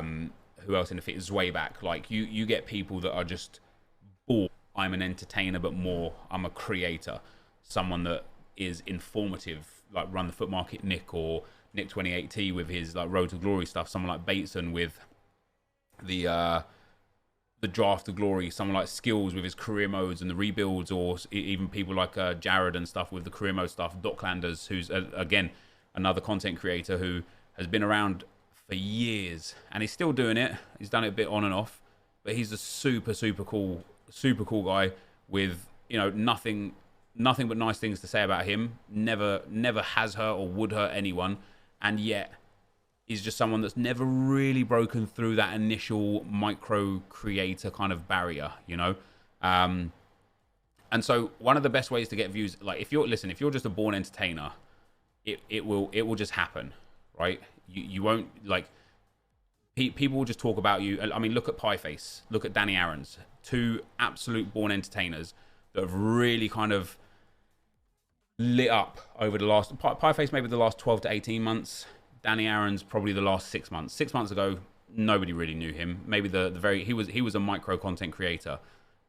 Who else in the fit is way back? Like you get people that are just, oh, I'm an entertainer, but more I'm a creator. Someone that is informative, like Run the Foot Market Nick, or Nick 28T with his like Road to Glory stuff. Someone like Bateson with the Draft to Glory. Someone like Skills with his career modes and the rebuilds, or even people like Jared and stuff with the career mode stuff. Docklanders, who's again another content creator who has been around for years and he's still doing it. He's done it a bit on and off, but he's a super cool guy with, you know, nothing but nice things to say about him. Never has hurt or would hurt anyone, and yet he's just someone that's never really broken through that initial micro creator kind of barrier, you know. And so one of the best ways to get views, like if you're just a born entertainer, it will just happen, right? You won't, like, people will just talk about you. I mean, look at Pieface, look at Danny Aarons, two absolute born entertainers that have really kind of lit up over the last, Pieface maybe the last 12 to 18 months, Danny Aarons probably the last 6 months. 6 months ago, nobody really knew him. Maybe he was a micro content creator,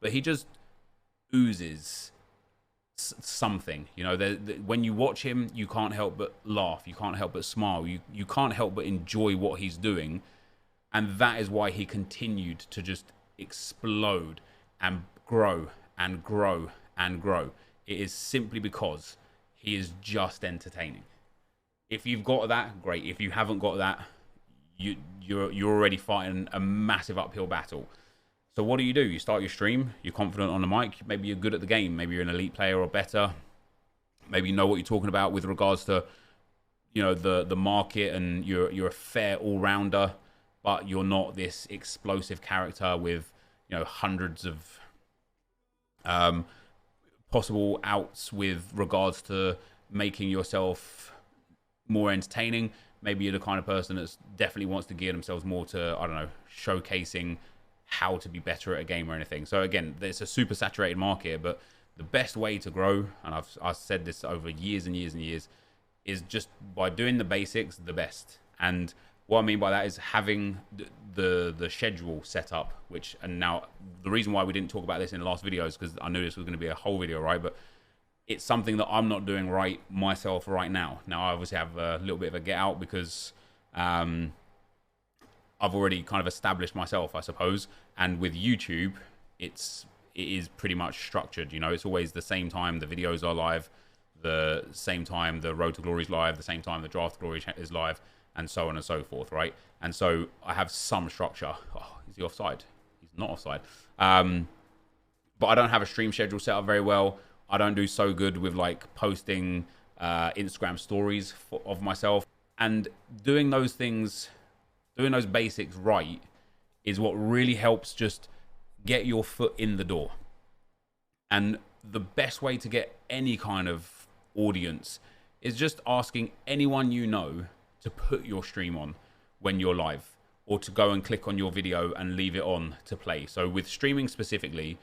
but he just oozes something, you know. When you watch him, you can't help but laugh, you can't help but smile, you can't help but enjoy what he's doing. And that is why he continued to just explode and grow and grow and grow. It is simply because he is just entertaining. If you've got that, great. If you haven't got that, you're already fighting a massive uphill battle. So what do? You start your stream, you're confident on the mic, maybe you're good at the game, maybe you're an elite player or better, maybe you know what you're talking about with regards to, you know, the market, and you're a fair all-rounder, but you're not this explosive character with, you know, hundreds of possible outs with regards to making yourself more entertaining. Maybe you're the kind of person that definitely wants to gear themselves more to, I don't know, showcasing how to be better at a game or anything. So again, it's a super saturated market, but the best way to grow, and I've said this over years and years and years, is just by doing the basics the best. And what I mean by that is having the schedule set up, which, and now the reason why we didn't talk about this in the last video is because I knew this was going to be a whole video, right? But it's something that I'm not doing right myself right now. Now I obviously have a little bit of a get out because I've already kind of established myself, I suppose. And with YouTube, it is pretty much structured. You know, it's always the same time the videos are live, the same time the Road to Glory is live, the same time the Draft to Glory is live, and so on and so forth, right? And so I have some structure. Oh, is he offside? He's not offside. But I don't have a stream schedule set up very well. I don't do so good with like posting Instagram stories of myself. And doing those things, doing those basics right, is what really helps just get your foot in the door. And the best way to get any kind of audience is just asking anyone you know to put your stream on when you're live, or to go and click on your video and leave it on to play. So with streaming specifically,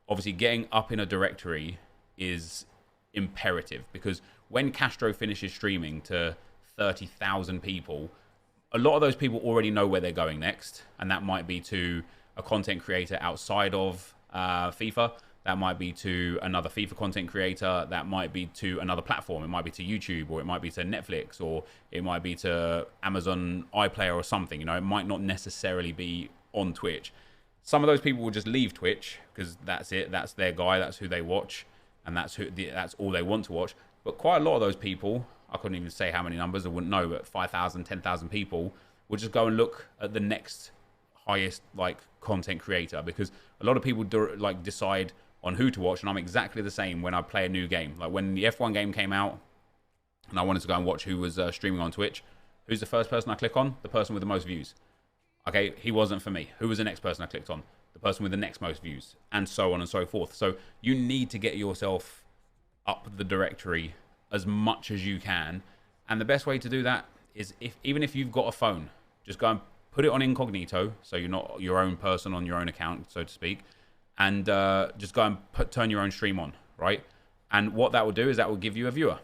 obviously getting up in a directory is imperative, because when Castro finishes streaming to 30,000 people, a lot of those people already know where they're going next, and that might be to a content creator outside of FIFA, that might be to another FIFA content creator, that might be to another platform, it might be to YouTube, or it might be to Netflix, or it might be to Amazon iPlayer or something. You know, it might not necessarily be on Twitch. Some of those people will just leave Twitch because that's it, that's their guy, that's who they watch, and that's all they want to watch. But quite a lot of those people, I couldn't even say how many numbers, I wouldn't know, but 5,000, 10,000 people will just go and look at the next highest like content creator, because a lot of people decide on who to watch. And I'm exactly the same when I play a new game. Like when the F1 game came out and I wanted to go and watch who was streaming on Twitch, who's the first person I click on? The person with the most views. Okay, he wasn't for me. Who was the next person I clicked on? The person with the next most views, and so on and so forth. So you need to get yourself up the directory as much as you can, and the best way to do that is, even if you've got a phone, just go and put it on incognito, so you're not your own person on your own account, so to speak, and just go and turn your own stream on, right? And what that will do is that will give you a viewer.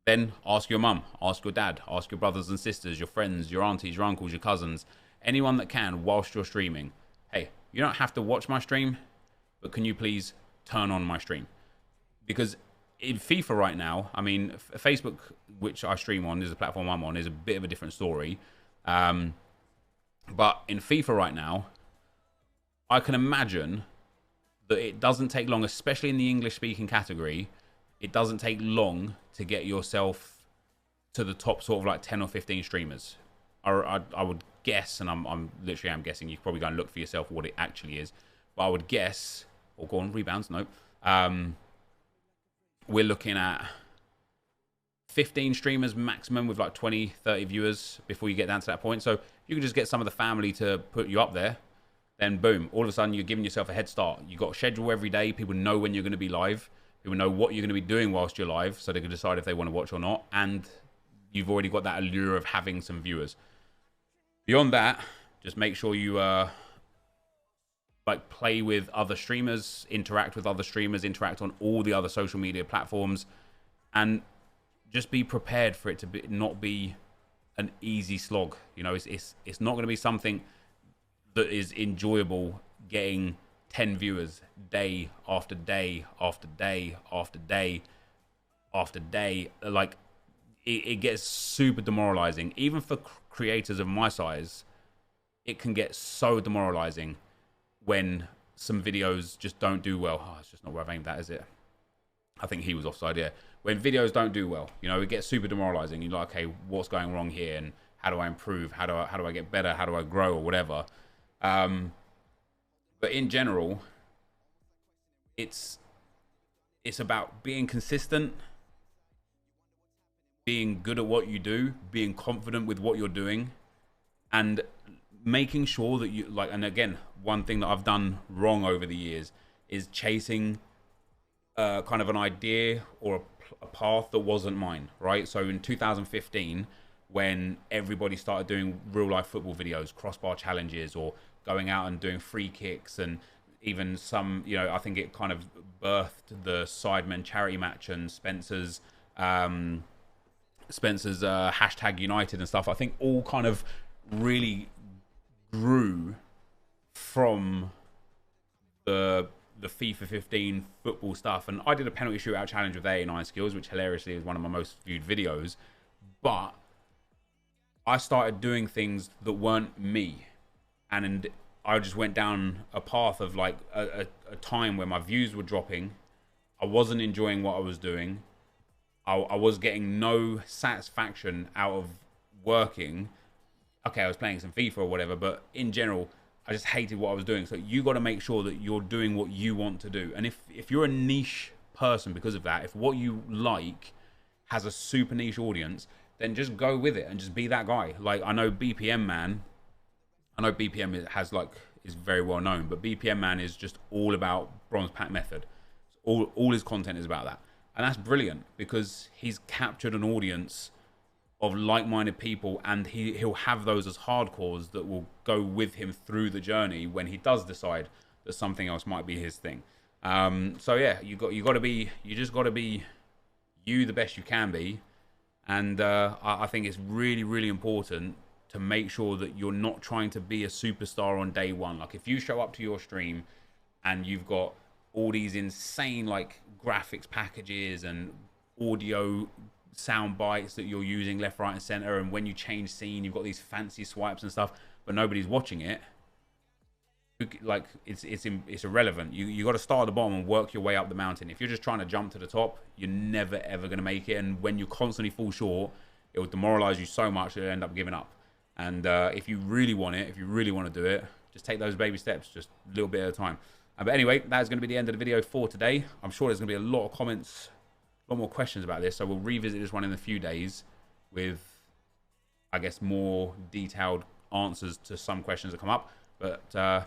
Then ask your mum, ask your dad, ask your brothers and sisters, your friends, your aunties, your uncles, your cousins, anyone that can whilst you're streaming, hey, you don't have to watch my stream, but can you please turn on my stream? Because in FIFA right now, I mean, Facebook, which I stream on, is the platform I'm on, is a bit of a different story. But in FIFA right now, I can imagine that it doesn't take long, especially in the English-speaking category, it doesn't take long to get yourself to the top sort of like 10 or 15 streamers. I would guess, and I'm literally guessing, you can probably go and look for yourself what it actually is, but I would guess, or go on, rebounds, no. We're looking at 15 streamers maximum with like 20, 30 viewers before you get down to that point. So you can just get some of the family to put you up there, then boom, all of a sudden you're giving yourself a head start. You've got a schedule every day. People know when you're going to be live. People know what you're going to be doing whilst you're live, so they can decide if they want to watch or not. And you've already got that allure of having some viewers. Beyond that, just make sure you like play with other streamers, interact with other streamers, interact on all the other social media platforms, and just be prepared for it to be, not be an easy slog. You know, it's not going to be something that is enjoyable getting 10 viewers day after day after day after day after day. Like, it gets super demoralizing. Even for creators of my size, it can get so demoralizing when some videos just don't do well. Oh, it's just not where I've aimed that, is it? I think he was offside, yeah. When videos don't do well, you know, it gets super demoralizing. You're like, okay, what's going wrong here? And how do I improve? How do I get better? How do I grow, or whatever? But in general, it's about being consistent, being good at what you do, being confident with what you're doing, and making sure that you, like, and again, one thing that I've done wrong over the years is chasing kind of an idea or a path that wasn't mine, right? So in 2015, when everybody started doing real life football videos, crossbar challenges, or going out and doing free kicks, and even some, you know, I think it kind of birthed the Sidemen charity match and Spencer's hashtag United and stuff. I think all kind of really grew from the FIFA 15 football stuff. And I did a penalty shootout challenge with 89 skills, which hilariously is one of my most viewed videos. But I started doing things that weren't me, and I just went down a path of like a time where my views were dropping. I wasn't enjoying what I was doing. I was getting no satisfaction out of working. Okay, I was playing some FIFA or whatever, but in general, I just hated what I was doing. So you got to make sure that you're doing what you want to do. And if you're a niche person because of that, if what you like has a super niche audience, then just go with it and just be that guy. Like, I know BPM Man, I know BPM is very well known, but BPM Man is just all about bronze pack method. All his content is about that. And that's brilliant because he's captured an audience of like-minded people, and he'll have those as hardcores that will go with him through the journey when he does decide that something else might be his thing. So yeah, you just got to be you the best you can be. And I think it's really, really important to make sure that you're not trying to be a superstar on day one. Like, if you show up to your stream and you've got all these insane like graphics packages and audio sound bites that you're using left, right, and center, and when you change scene, you've got these fancy swipes and stuff, but nobody's watching it. Like, it's irrelevant. You got to start at the bottom and work your way up the mountain. If you're just trying to jump to the top, you're never ever going to make it. And when you constantly fall short, it will demoralize you so much that you'll end up giving up. And if you really want it, if you really want to do it, just take those baby steps, just a little bit at a time. But anyway, that is going to be the end of the video for today. I'm sure there's going to be a lot of comments, a lot more questions about this, so we'll revisit this one in a few days with, I guess, more detailed answers to some questions that come up. But